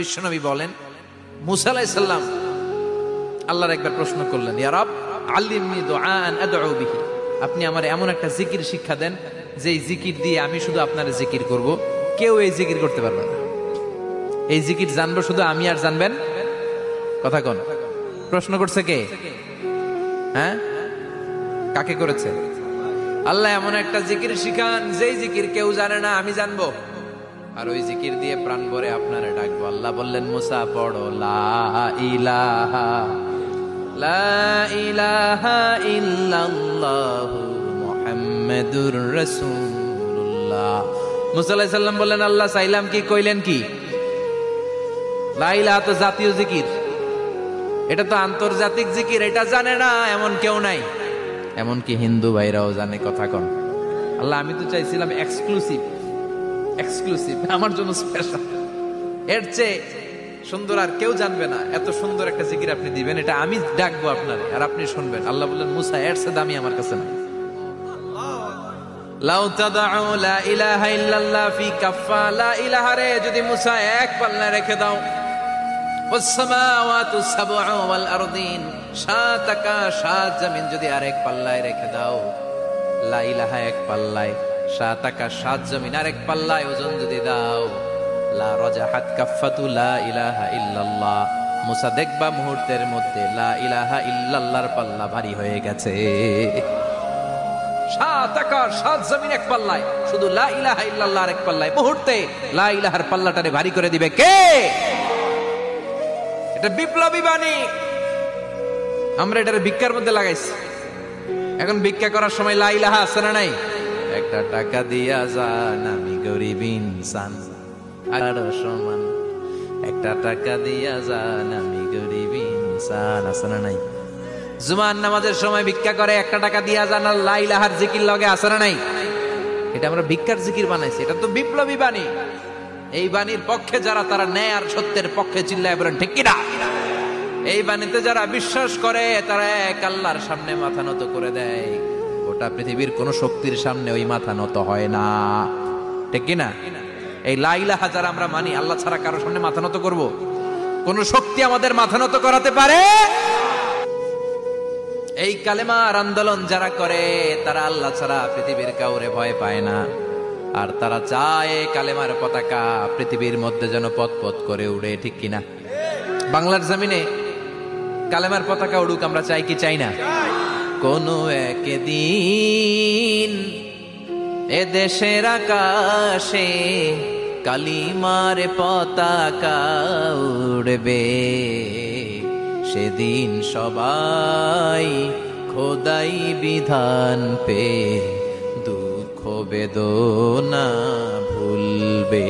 বিশ্বনবী বলেন, মুসা আলাইহিস সালাম আল্লাহর একবার প্রশ্ন করলেন, ইয়া রব আল্লিমনি দুআআন আদউ বিহি, আপনি আমার এমন একটা জিকির শিক্ষা দেন যেই জিকির দিয়ে আমি শুধু আপনার জিকির করব, কেউ এই জিকির করতে পারবে না। এই জিকির জানবো শুধু আমি, আর জানবেন কথা কোন? প্রশ্ন করছে কে? হ্যাঁ, কাকে করেছে? আল্লাহ এমন একটা জিকির শিখান যেই জিকির কেউ জানে না, আমি জানবো, আর ওই জিকির দিয়ে প্রাণ ভরে আপনারে ডাকবো। আল্লাহ বললেন, মুসা পড়ো লা ইলাহা ইল্লাল্লাহু মুহাম্মাদুর রাসূলুল্লাহ। মুসা আলাইহিস সালাম বললেন, আল্লাহ চাইলাম কি, কইলেন কি? লা ইলাহা তো জাতীয় জিকির, এটা তো আন্তর্জাতিক জিকির, এটা জানে না এমন কেউ নাই। এমনকি হিন্দু ভাইরাও জানে, কথা কন। আল্লাহ আমি তো চাইছিলাম এক্সক্লুসিভ, আমার জন্য স্পেশাল, এর চেয়ে সুন্দর আর কেউ জানবে না। এত সুন্দর একটা জিকির আপনি দিবেন, এটা আমি ডাকবো আপনারে আর আপনি শুনবেন। আল্লাহ বললেন, মুসা এর চেয়ে দামি আমার কাছে নাই। লাউ তাদউ লা ইলাহা ইল্লাল্লাহ ফি কাফা, লা ইলাহা রে যদি মুসা এক পাল্লায় রেখে দাও, ওয়াস সামাওয়াতু সাবউ ওয়াল আরদিন, সাত আকাশ সাত জমিন যদি আরেক পাল্লায় রেখে দাও, লা ইলাহা এক পাল্লায়, সাত আকাশ সাত জমিন আরেক পাল্লায় ওজন যদি দাও, লা রাজাহাত কাফাতু লা ইলাহা ইল্লাল্লাহ, মুসা দেখবা মুহূর্তের মধ্যে লা ইলাহা ইল্লাল্লাহর পাল্লা ভারী হয়ে গেছে। সাত আকাশ সাত জমিন এক পাল্লায়, শুধু লা ইলাহা ইল্লাল্লাহ আরেক পাল্লায়, মুহূর্তে লা ইলাহার পাল্লাটারে ভারী করে দিবে কে? এটা বিপ্লবী বাণী। আমরা এটার ভিক্ষার মধ্যে লাগাইছি। এখন ভিক্ষা করার সময় লা ইলাহা আছে না নাই? একটা টাকা দিয়া যান, আমি গরিব ইনসান আর সমান, একটা টাকা দিয়া যান, আমি গরিব ইনসান, আছে না নাই? জুমার নামাজের সময় ভিক্ষা করে, একটা টাকা দিয়া যান, আর লা ইলাহার জিকির লগে, আছে না নাই? এটা আমরা ভিক্ষার জিকির বানাইছি। এটা তো বিপ্লবী বাণী। এই বাণীর পক্ষে যারা, তারা ন্যায় আর সত্যের পক্ষে চিল্লায় বলেন ঠিক কিনা? এই বাণীতে যারা বিশ্বাস করে, তারা এক আল্লাহর সামনে মাথা নত করে দেয়। গোটা পৃথিবীর কোন শক্তির সামনে ওই মাথা নত হয় না, ঠিক কিনা? এই লা ইলাহা যারা আমরা মানি, আল্লাহ ছাড়া কারো সামনে মাথা নত করব? কোন শক্তি আমাদের মাথা নত করাতে পারে? এই কালেমার আন্দোলন যারা করে, তারা আল্লাহ ছাড়া পৃথিবীর কাউরে ভয় পায় না। আর তারা চায় কালেমার পতাকা পৃথিবীর মধ্যে যেন পথ পথ করে উড়ে, ঠিক কিনা? বাংলার জমিনে কালেমার পতাকা উড়ুক, আমরা চাই কি চাই না? কোন একদিন এ দেশের আকাশে কালিমার পতাকা উড়বে, সেদিন সবাই খোদাই বিধান পে দুঃখ বেদনা ভুলবে।